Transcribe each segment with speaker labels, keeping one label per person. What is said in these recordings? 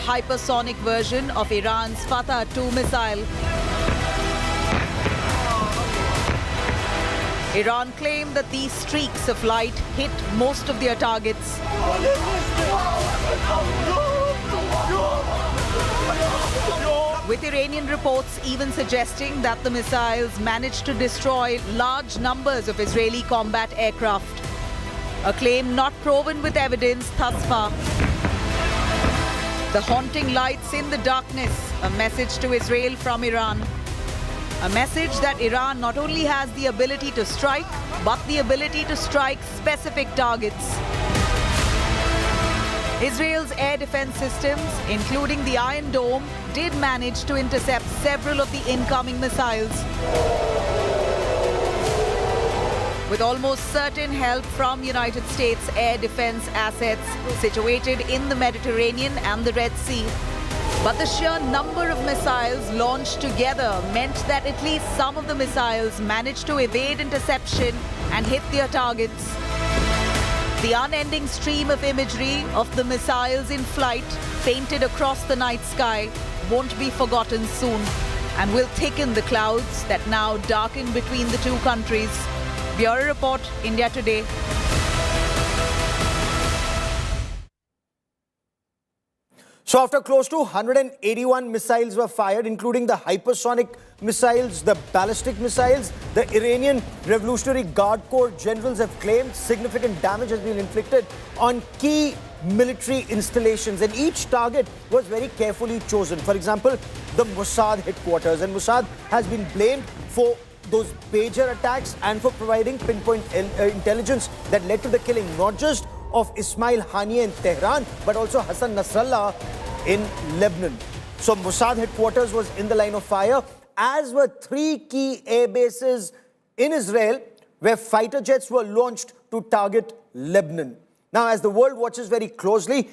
Speaker 1: hypersonic version of Iran's Fatah 2 missile. Iran claimed that these streaks of light hit most of their targets. With Iranian reports even suggesting that the missiles managed to destroy large numbers of Israeli combat aircraft. A claim not proven with evidence thus far. The haunting lights in the darkness, a message to Israel from Iran. A message that Iran not only has the ability to strike, but the ability to strike specific targets. Israel's air defense systems, including the Iron Dome, did manage to intercept several of the incoming missiles. With almost certain help from United States air defense assets situated in the Mediterranean and the Red Sea. But the sheer number of missiles launched together meant that at least some of the missiles managed to evade interception and hit their targets. The unending stream of imagery of the missiles in flight painted across the night sky won't be forgotten soon and will thicken the clouds that now darken between the two countries. Bureau Report, India Today.
Speaker 2: So after close to 181 missiles were fired, including the hypersonic missiles, the ballistic missiles, the Iranian Revolutionary Guard Corps generals have claimed significant damage has been inflicted on key military installations, and each target was very carefully chosen. For example, the Mossad headquarters, and Mossad has been blamed for those pager attacks and for providing pinpoint intelligence that led to the killing not just of Ismail Haniyeh in Tehran, but also Hassan Nasrallah in Lebanon. So Mossad headquarters was in the line of fire, as were 3 key air bases in Israel, where fighter jets were launched to target Lebanon. Now, as the world watches very closely,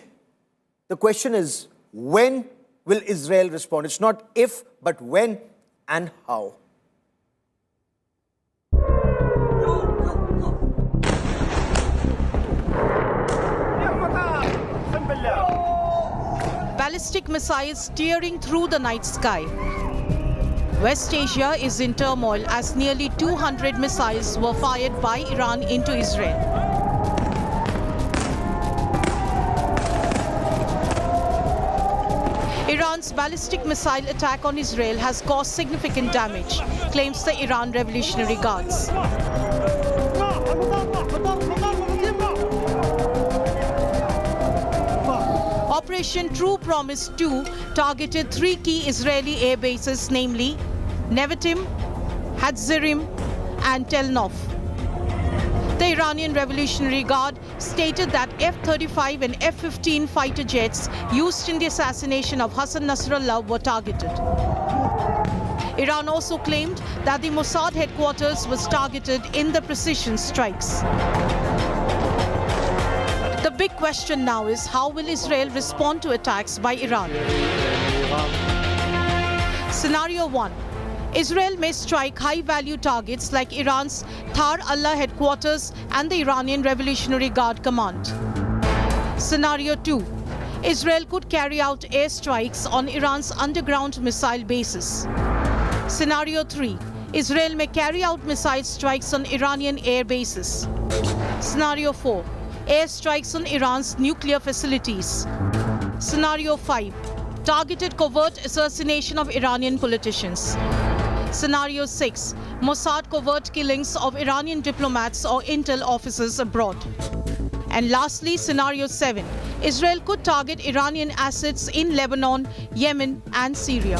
Speaker 2: the question is, when will Israel respond? It's not if, but when and how.
Speaker 3: Ballistic missiles tearing through the night sky. West Asia is in turmoil as nearly 200 missiles were fired by Iran into Israel. Iran's ballistic missile attack on Israel has caused significant damage, claims the Iran Revolutionary Guards. Operation True Promise 2 targeted 3 key Israeli air bases, namely Nevatim, Hatzerim and Tel Nof. The Iranian Revolutionary Guard stated that F-35 and F-15 fighter jets used in the assassination of Hassan Nasrallah were targeted. Iran also claimed that the Mossad headquarters was targeted in the precision strikes. The big question now is, how will Israel respond to attacks by Iran? Scenario 1. Israel may strike high-value targets like Iran's Tar Allah headquarters and the Iranian Revolutionary Guard Command. Scenario 2. Israel could carry out airstrikes on Iran's underground missile bases. Scenario 3. Israel may carry out missile strikes on Iranian air bases. Scenario 4. Airstrikes on Iran's nuclear facilities. Scenario 5. Targeted covert assassination of Iranian politicians. Scenario 6. Mossad covert killings of Iranian diplomats or intel officers abroad. And lastly, Scenario 7. Israel could target Iranian assets in Lebanon, Yemen and Syria.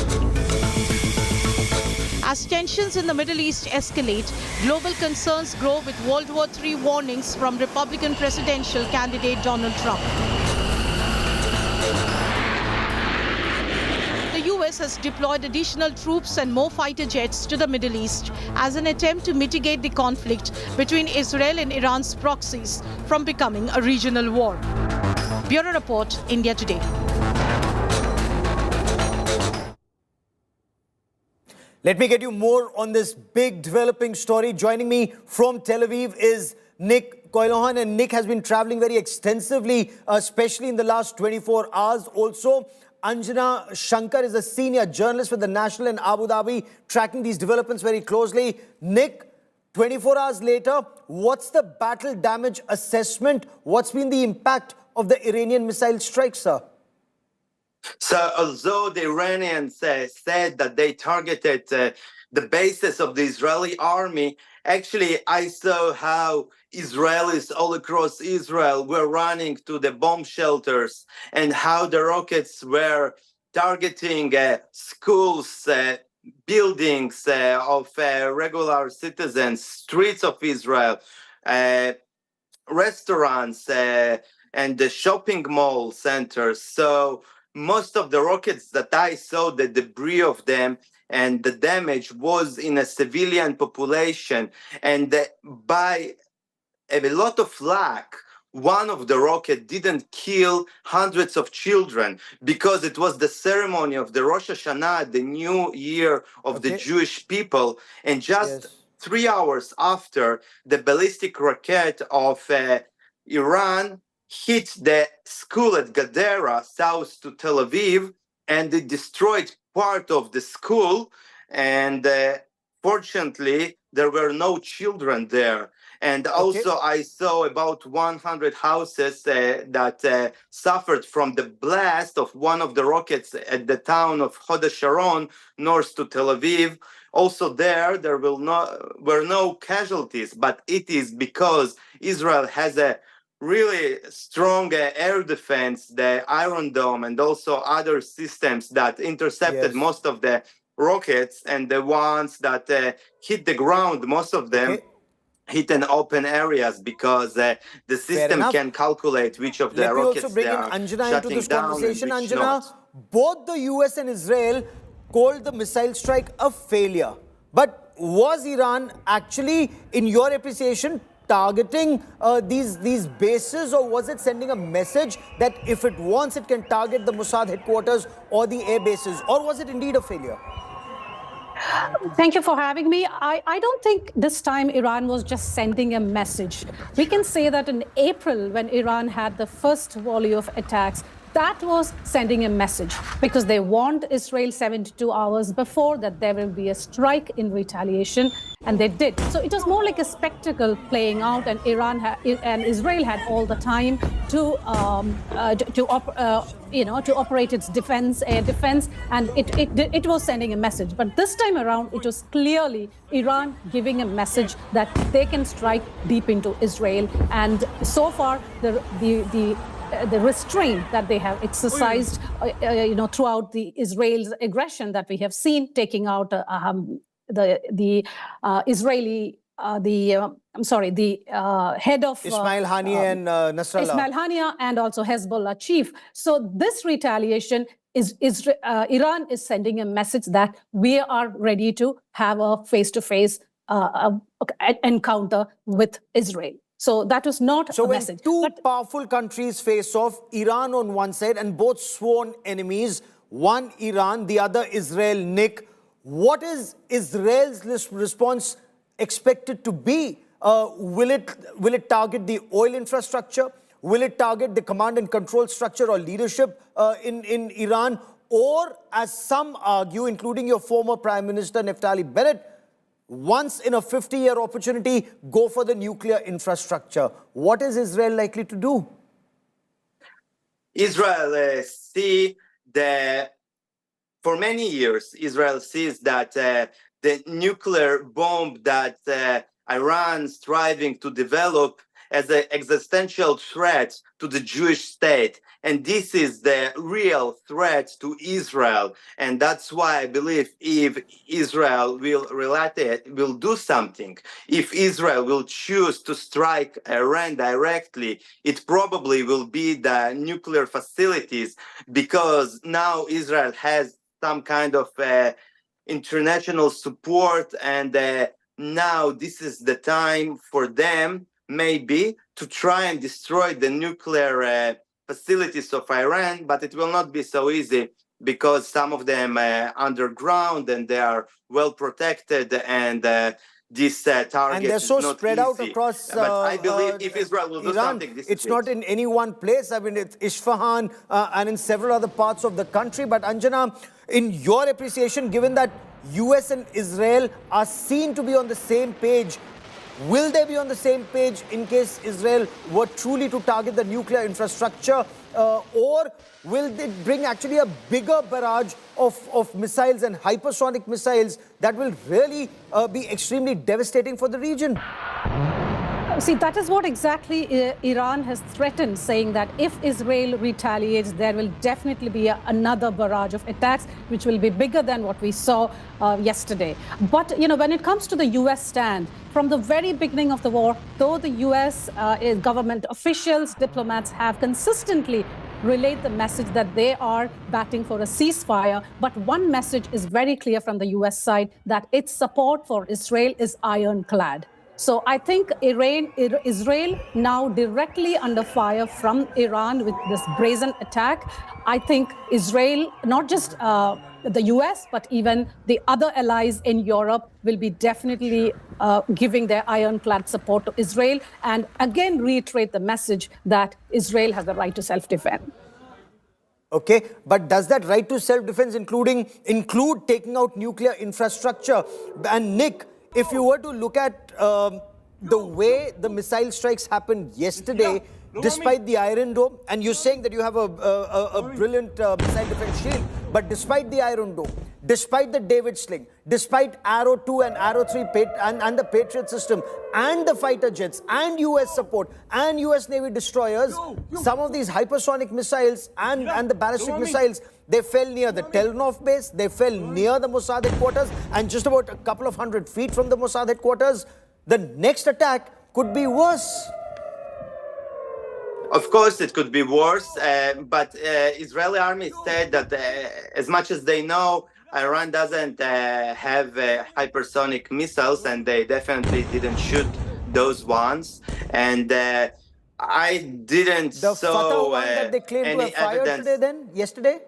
Speaker 3: As tensions in the Middle East escalate, global concerns grow with World War III warnings from Republican presidential candidate Donald Trump. The US has deployed additional troops and more fighter jets to the Middle East as an attempt to mitigate the conflict between Israel and Iran's proxies from becoming a regional war. Bureau Report, India Today.
Speaker 2: Let me get you more on this big developing story. Joining me from Tel Aviv is Nick Koilohan, and Nick has been traveling very extensively, especially in the last 24 hours also. Anjana Shankar is a senior journalist with the National in Abu Dhabi, tracking these developments very closely. Nick, 24 hours later, what's the battle damage assessment? What's been the impact of the Iranian missile strike, sir?
Speaker 4: So, although the Iranians said that they targeted the bases of the Israeli army, actually, I saw how Israelis all across Israel were running to the bomb shelters and how the rockets were targeting schools, buildings of regular citizens, streets of Israel, restaurants, and the shopping mall centers. So most of the rockets that I saw, the debris of them and the damage was in a civilian population. And by a lot of luck, one of the rockets didn't kill hundreds of children because it was the ceremony of the Rosh Hashanah, the new year of the Jewish people. And just 3 hours after, the ballistic rocket of Iran hit the school at Gadera, south to Tel Aviv, and it destroyed part of the school. And fortunately, there were no children there. And also, I saw about 100 houses that suffered from the blast of one of the rockets at the town of Hod HaSharon, north to Tel Aviv. Also there were no casualties, but it is because Israel has a really strong air defense, the Iron Dome, and also other systems that intercepted most of the rockets, and the ones that hit the ground, most of them hit in open areas because the system can calculate which of the rockets
Speaker 2: also bring
Speaker 4: they
Speaker 2: in
Speaker 4: are
Speaker 2: Anjana into this
Speaker 4: down
Speaker 2: conversation.
Speaker 4: and which
Speaker 2: Anjana,
Speaker 4: not.
Speaker 2: both the US and Israel called the missile strike a failure. But was Iran actually, in your appreciation, targeting these bases, or was it sending a message that if it wants, it can target the Mossad headquarters or the air bases, or was it indeed a failure?
Speaker 5: Thank you for having me. I don't think this time Iran was just sending a message. We can say that in April, when Iran had the first volley of attacks, that was sending a message because they warned Israel 72 hours before that there will be a strike in retaliation, and they did. So it was more like a spectacle playing out, and and Israel had all the time to operate its air defense, and it was sending a message. But this time around, it was clearly Iran giving a message that they can strike deep into Israel, and so far the restraint that they have exercised, throughout the Israel's aggression that we have seen, taking out the head of
Speaker 2: Ismail Haniyeh and Nasrallah.
Speaker 5: Ismail Haniyeh, and also Hezbollah chief. So this retaliation Iran is sending a message that we are ready to have a face-to-face encounter with Israel. So that was not a message.
Speaker 2: So when two powerful countries face off, Iran on one side and both sworn enemies, one Iran, the other Israel, Nick, what is Israel's response expected to be? Will it target the oil infrastructure? Will it target the command and control structure or leadership in Iran? Or, as some argue, including your former Prime Minister Naftali Bennett, once in a 50-year opportunity, go for the nuclear infrastructure. What is Israel likely to do?
Speaker 4: Israel for many years, Israel sees that the nuclear bomb that Iran's striving to develop as an existential threat to the Jewish state. And this is the real threat to Israel. And that's why I believe if Israel will do something, if Israel will choose to strike Iran directly, it probably will be the nuclear facilities, because now Israel has some kind of international support, and now this is the time for them maybe to try and destroy the nuclear facilities of Iran, but it will not be so easy because some of them are underground and they are well protected, and this target
Speaker 2: And they're so
Speaker 4: is not
Speaker 2: spread
Speaker 4: easy.
Speaker 2: out across
Speaker 4: But I believe if Israel will do
Speaker 2: Iran,
Speaker 4: something, this
Speaker 2: it's
Speaker 4: is
Speaker 2: not
Speaker 4: it.
Speaker 2: in any one place. I mean, it's Isfahan and in several other parts of the country. But Anjana, in your appreciation, given that US and Israel are seen to be on the same page, will they be on the same page in case Israel were truly to target the nuclear infrastructure? Or will it bring actually a bigger barrage of missiles and hypersonic missiles that will really be extremely devastating for the region?
Speaker 5: See, that is what exactly Iran has threatened, saying that if Israel retaliates, there will definitely be another barrage of attacks, which will be bigger than what we saw yesterday. But, you know, when it comes to the U.S. stand, from the very beginning of the war, though the U.S. Government officials, diplomats have consistently relayed the message that they are batting for a ceasefire, but one message is very clear from the U.S. side, that its support for Israel is ironclad. So I think Israel now directly under fire from Iran with this brazen attack. I think Israel, not just the US, but even the other allies in Europe will be definitely giving their ironclad support to Israel and again reiterate the message that Israel has the right to self-defend.
Speaker 2: Okay, but does that right to self-defense include taking out nuclear infrastructure? And Nick, if you were to look at the way the missile strikes happened yesterday, despite the Iron Dome, and you're saying that you have a brilliant missile defense shield, but despite the Iron Dome, despite the David Sling, despite Arrow 2 and Arrow 3 and the Patriot system, and the fighter jets, and US support, and US Navy destroyers, some of these hypersonic missiles and the ballistic missiles, they fell near the Tel Nof base, they fell near the Mossad headquarters, and just about a couple of 100 feet from the Mossad headquarters. The next attack could be worse.
Speaker 4: Of course, it could be worse, but Israeli army said that as much as they know, Iran doesn't have hypersonic missiles, and they definitely didn't shoot those ones. And I didn't
Speaker 2: The
Speaker 4: saw
Speaker 2: Fatah one that they claimed to
Speaker 4: any
Speaker 2: have fired
Speaker 4: evidence.
Speaker 2: yesterday?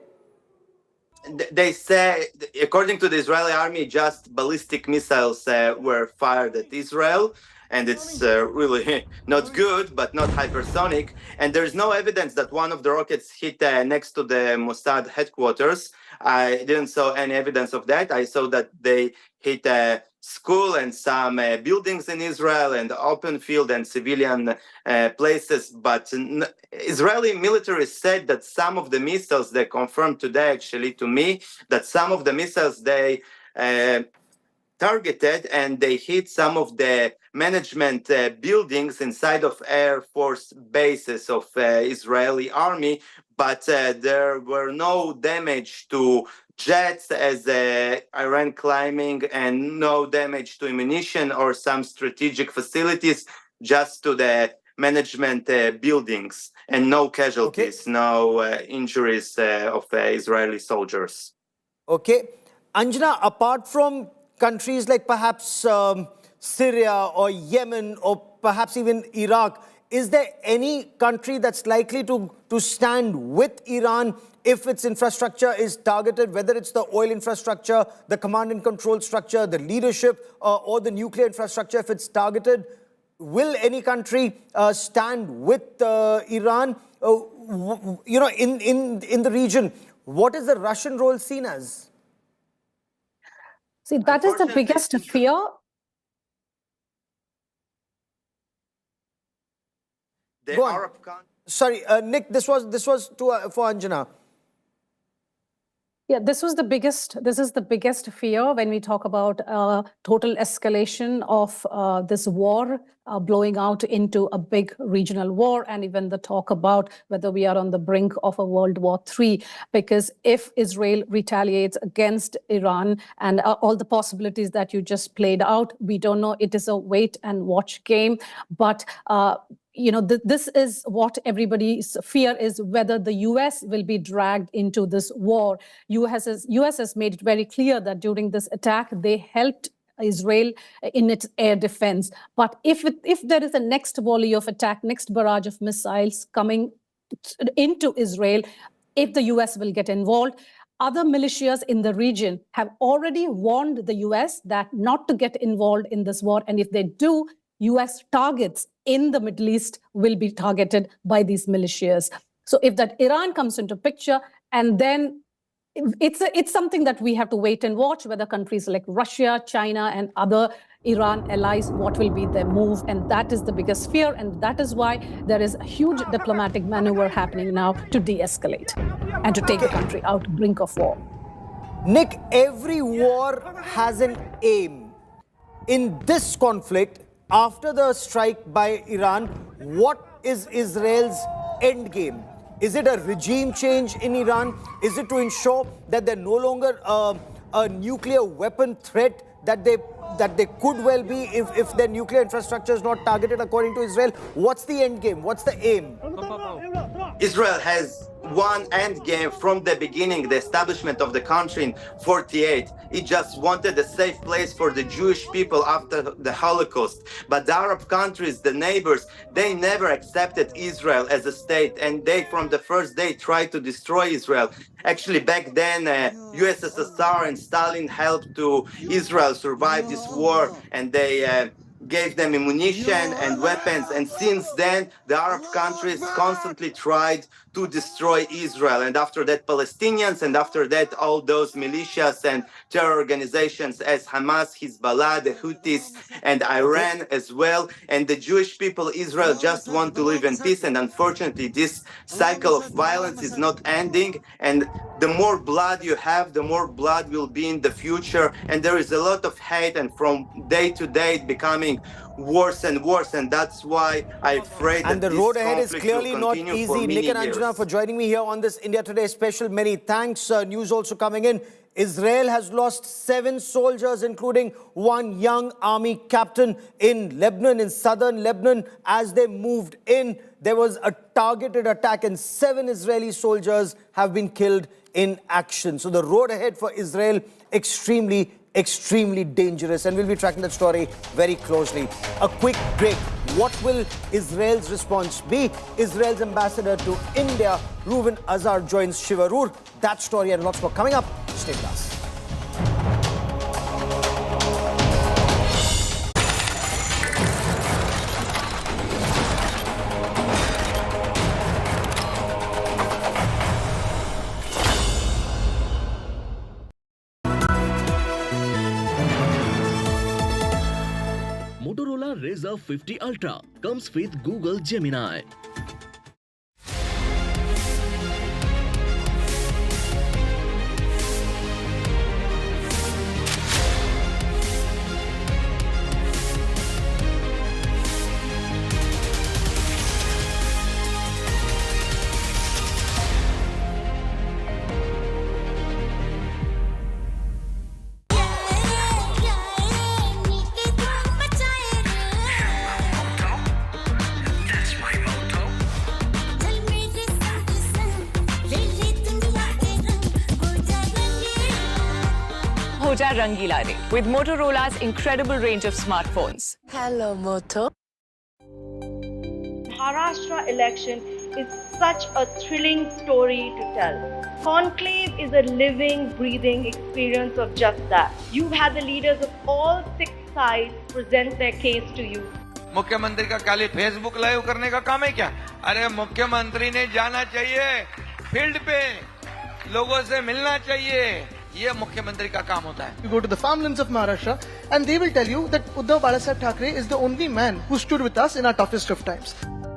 Speaker 4: They say, according to the Israeli army, just ballistic missiles were fired at Israel. And it's really not good, but not hypersonic. And there's no evidence that one of the rockets hit next to the Mossad headquarters. I didn't saw any evidence of that. I saw that they hit a school and some buildings in Israel and open field and civilian places. But Israeli military said that some of the missiles, they confirmed today actually to me, that some of the missiles they targeted and they hit some of the management buildings inside of Air Force bases of Israeli army, but there were no damage to jets as Iran climbing, and no damage to ammunition or some strategic facilities, just to the management buildings, and no casualties, no injuries of Israeli soldiers.
Speaker 2: Okay. Anjana, apart from countries like perhaps Syria or Yemen or perhaps even Iraq, is there any country that's likely to stand with Iran if its infrastructure is targeted, whether it's the oil infrastructure, the command and control structure, the leadership, or the nuclear infrastructure, if it's targeted? Will any country stand with Iran? You know, in the region, what is the Russian role seen as?
Speaker 5: See, that is the biggest fear.
Speaker 4: The
Speaker 2: Go on.
Speaker 4: Arab countries.
Speaker 2: Sorry, Nick, this was for Anjana.
Speaker 5: Yeah, this is the biggest fear when we talk about total escalation of this war blowing out into a big regional war, and even the talk about whether we are on the brink of a World War III. Because if Israel retaliates against Iran and all the possibilities that you just played out, we don't know. It is a wait and watch game. But you know, this is what everybody's fear is, whether the US will be dragged into this war. US has made it very clear that during this attack, they helped Israel in its air defense. But if there is a next volley of attack, next barrage of missiles coming into Israel, if the US will get involved, other militias in the region have already warned the US that not to get involved in this war. And if they do, US targets in the Middle East will be targeted by these militias. So if that Iran comes into picture, and then it's something that we have to wait and watch, whether countries like Russia, China, and other Iran allies, what will be their move. And that is the biggest fear. And that is why there is a huge diplomatic maneuver happening now to de-escalate and to take the country out brink of war.
Speaker 2: Nick, every war has an aim. In this conflict, after the strike by Iran, what is Israel's end game? Is it a regime change in Iran? Is it to ensure that they're no longer a nuclear weapon threat that they could well be if their nuclear infrastructure is not targeted according to Israel? What's the end game? What's the aim?
Speaker 4: Israel has one end game from the beginning, the establishment of the country in 48. It just wanted a safe place for the Jewish people after the Holocaust. But the Arab countries, the neighbors, they never accepted Israel as a state, and they from the first day tried to destroy Israel. Actually, back then, USSR and Stalin helped to Israel survive this war, and they gave them ammunition and weapons. And since then, the Arab countries constantly tried to destroy Israel. And after that, Palestinians, and after that, all those militias and terror organizations as Hamas, Hezbollah, the Houthis, and Iran as well. And the Jewish people, Israel, just want to live in peace. And unfortunately, this cycle of violence is not ending. And the more blood you have, the more blood will be in the future. And there is a lot of hate, and from day to day, it becoming worse and worse, and that's why I'm afraid
Speaker 2: and
Speaker 4: that
Speaker 2: the road ahead is clearly not easy. Nick and
Speaker 4: years.
Speaker 2: Anjana for joining me here on this India Today special. Many thanks. News also coming in. Israel has lost 7 soldiers, including one young army captain in Lebanon, in southern Lebanon. As they moved in, there was a targeted attack and 7 Israeli soldiers have been killed in action. So the road ahead for Israel extremely dangerous, and we'll be tracking that story very closely. A quick break. What will Israel's response be? Israel's ambassador to India, Reuven Azar, joins Shivarur. That story and lots more coming up. Stay with us.
Speaker 6: Motorola Razr 50 Ultra comes with Google Gemini.
Speaker 7: हो जा रंगीला रे with Motorola's incredible range of smartphones.
Speaker 8: Hello, Moto.
Speaker 9: Maharashtra election is such a thrilling story to tell. Conclave is a living, breathing experience of just that. You've had the leaders of all 6 sides present their case to you.
Speaker 10: मुख्यमंत्री का खाली Facebook live करने का काम है क्या? अरे मुख्यमंत्री ने जाना चाहिए फील्ड पे, लोगों से मिलना चाहिए. ये मुख्यमंत्री का काम होता है.
Speaker 11: You go to the farmlands of Maharashtra and they will tell you that Uddhav Balasaheb Thackeray is the only man who stood with us in our toughest of times.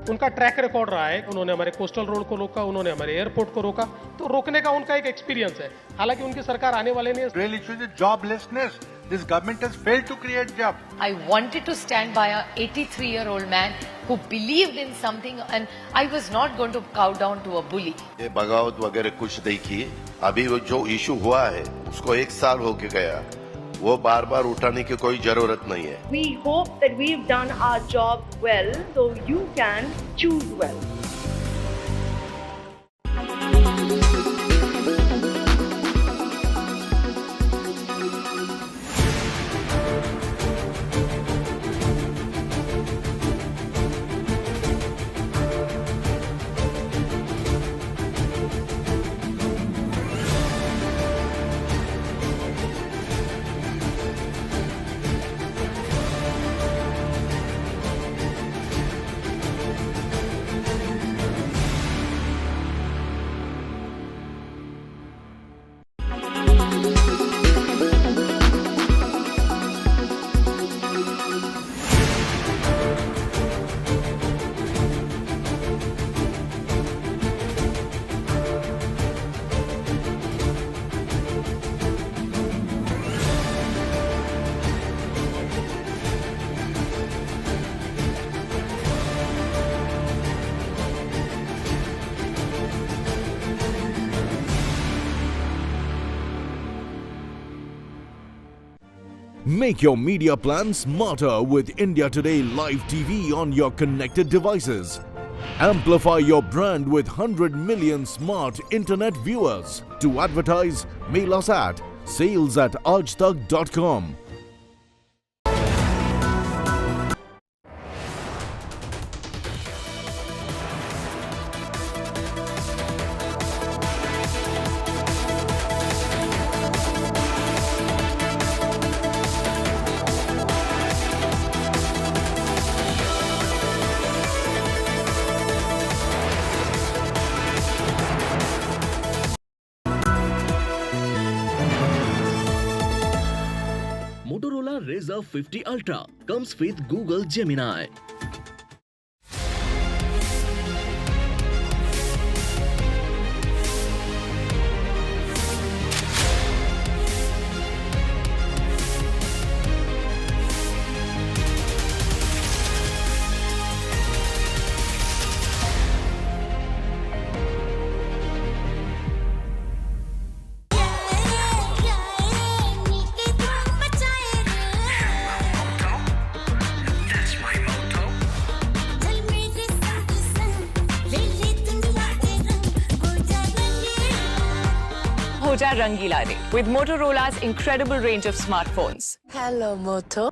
Speaker 12: उनका ट्रैक रिकॉर्ड रहा है. उन्होंने हमारे coastal road को रोका, उन्होंने हमारे airport को रोका, तो रोकने का उनका एक एक्सपीरियंस है. हालांकि उनकी सरकार आने वाले नहीं.
Speaker 13: Real issue is joblessness. This government has failed to create jobs.
Speaker 8: I wanted to stand by a 83-year-old man who believed in something, and I was not going to cow down to a bully.
Speaker 14: ये बगावत वगैरह कुछ नहीं की. अभी वो जो issue हुआ है उसको 1 साल हो के गया, वो बार बार उठाने की कोई जरूरत नहीं है.
Speaker 9: We hope that we've done our job well, so you can choose well.
Speaker 6: Make your media plan smarter with India Today Live TV on your connected devices. Amplify your brand with 100 million smart internet viewers. To advertise, mail us at sales@aajtak.com. Motorola Razr 50 Ultra comes with Google Gemini.
Speaker 7: हो जा रंगीला रे with Motorola's incredible range of smartphones.
Speaker 15: Hello, Moto.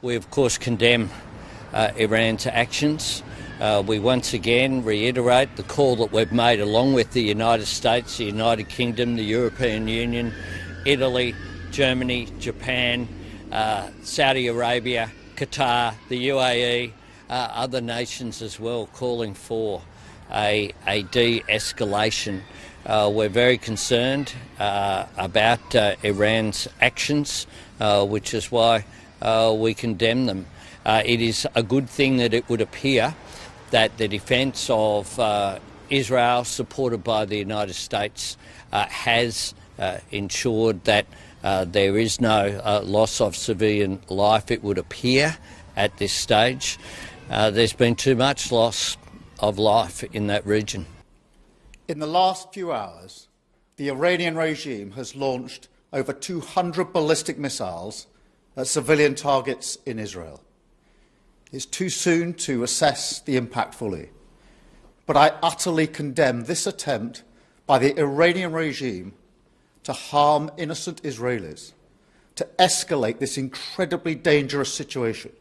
Speaker 16: We of course condemn Iran's actions. We once again reiterate the call that we've made along with the United States, the United Kingdom, the European Union, Italy, Germany, Japan, Saudi Arabia, Qatar, the UAE, other nations as well, calling for a de-escalation. We're very concerned about Iran's actions, which is why we condemn them. It is a good thing that it would appear that the defence of Israel, supported by the United States, has ensured that there is no loss of civilian life, it would appear, at this stage. There's been too much loss of life in that region.
Speaker 17: In the last few hours, the Iranian regime has launched over 200 ballistic missiles at civilian targets in Israel. It's too soon to assess the impact fully, but I utterly condemn this attempt by the Iranian regime to harm innocent Israelis, to escalate this incredibly dangerous situation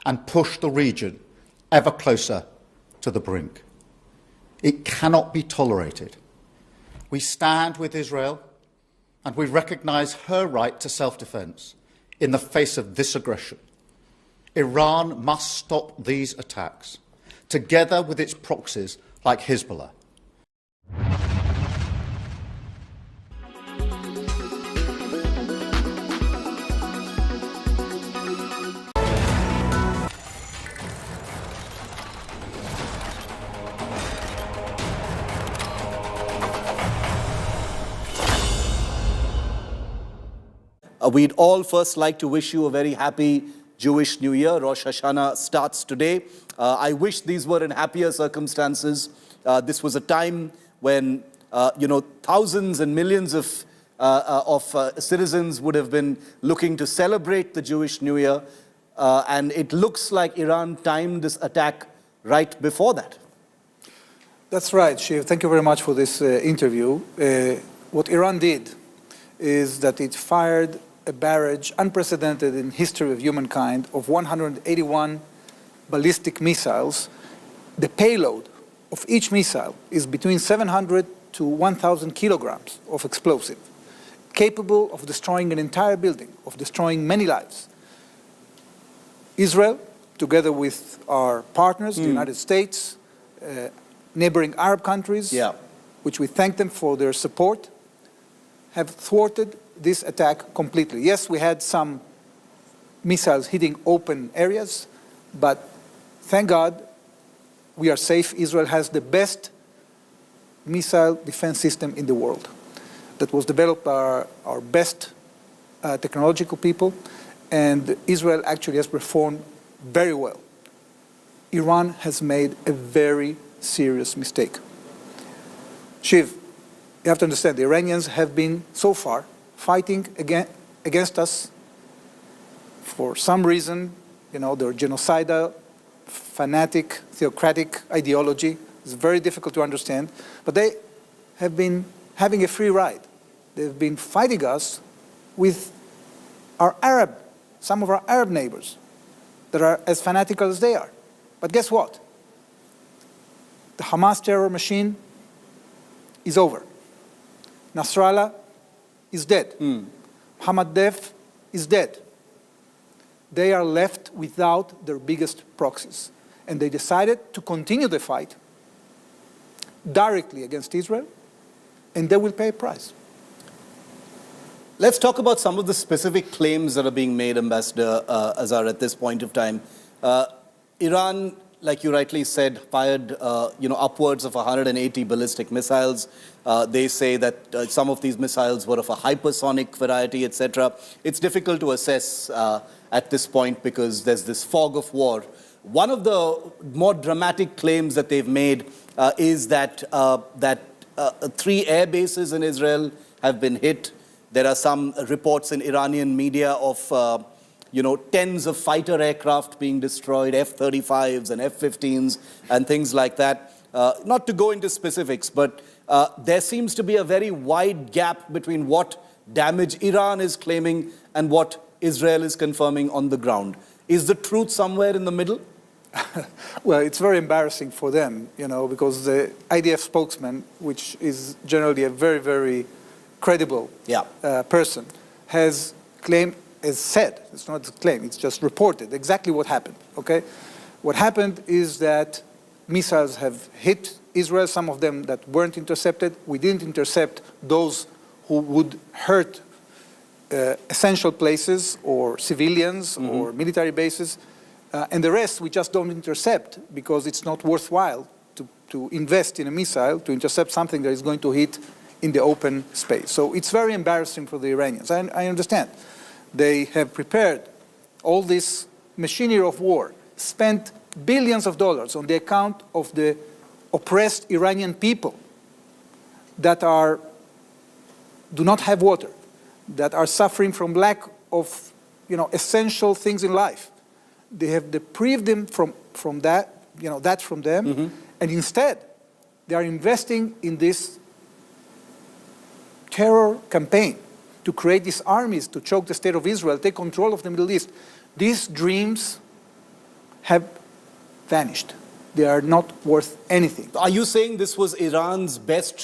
Speaker 17: and push the region ever closer to the brink. It cannot be tolerated. We stand with Israel and we recognise her right to self-defence in the face of this aggression. Iran must stop these attacks, together with its proxies like Hezbollah.
Speaker 2: We'd all first like to wish you a very happy Jewish New Year. Rosh Hashanah starts today. I wish these were in happier circumstances. This was a time when, thousands and millions of citizens would have been looking to celebrate the Jewish New Year. And it looks like Iran timed this attack right before that.
Speaker 18: That's right, Shiv. Thank you very much for this interview. What Iran did is that it fired a barrage unprecedented in history of humankind of 181 ballistic missiles. The payload of each missile is between 700 to 1,000 kilograms of explosive, capable of destroying an entire building, of destroying many lives. Israel, together with our partners, the United States, neighboring Arab countries, which we thank them for their support, have thwarted this attack completely. Yes, we had some missiles hitting open areas, but thank God we are safe. Israel has the best missile defense system in the world that was developed by our best technological people, and Israel actually has performed very well. Iran has made a very serious mistake. Shiv, you have to understand, the Iranians have been so far fighting against us for some reason, their genocidal, fanatic, theocratic ideology is very difficult to understand, but they have been having a free ride. They've been fighting us with some of our Arab neighbors that are as fanatical as they are. But guess what? The Hamas terror machine is over. Nasrallah is dead. Mohammad Deif is dead. They are left without their biggest proxies. And they decided to continue the fight directly against Israel, and they will pay a price.
Speaker 15: Let's talk about some of the specific claims that are being made, Ambassador Azhar, at this point of time. Iran, like you rightly said, fired upwards of 180 ballistic missiles. They say that some of these missiles were of a hypersonic variety, etc. It's difficult to assess at this point because there's this fog of war. One of the more dramatic claims that they've made is that 3 air bases in Israel have been hit. There are some reports in Iranian media of tens of fighter aircraft being destroyed, F-35s and F-15s and things like that. Not to go into specifics, but there seems to be a very wide gap between what damage Iran is claiming and what Israel is confirming on the ground. Is the truth somewhere in the middle?
Speaker 18: Well, it's very embarrassing for them, because the IDF spokesman, which is generally a very, very credible person, has said, it's not a claim, it's just reported exactly what happened, okay? What happened is that missiles have hit Israel, some of them that weren't intercepted. We didn't intercept those who would hurt essential places or civilians or military bases. And the rest we just don't intercept because it's not worthwhile to invest in a missile to intercept something that is going to hit in the open space. So it's very embarrassing for the Iranians. I understand. They have prepared all this machinery of war, spent billions of dollars on the account of the oppressed Iranian people that do not have water, that are suffering from lack of essential things in life. They have deprived them from that, from them, and instead they are investing in this terror campaign to create these armies to choke the state of Israel, take control of the Middle East. These dreams have vanished. They are not worth anything.
Speaker 15: Are you saying this was Iran's best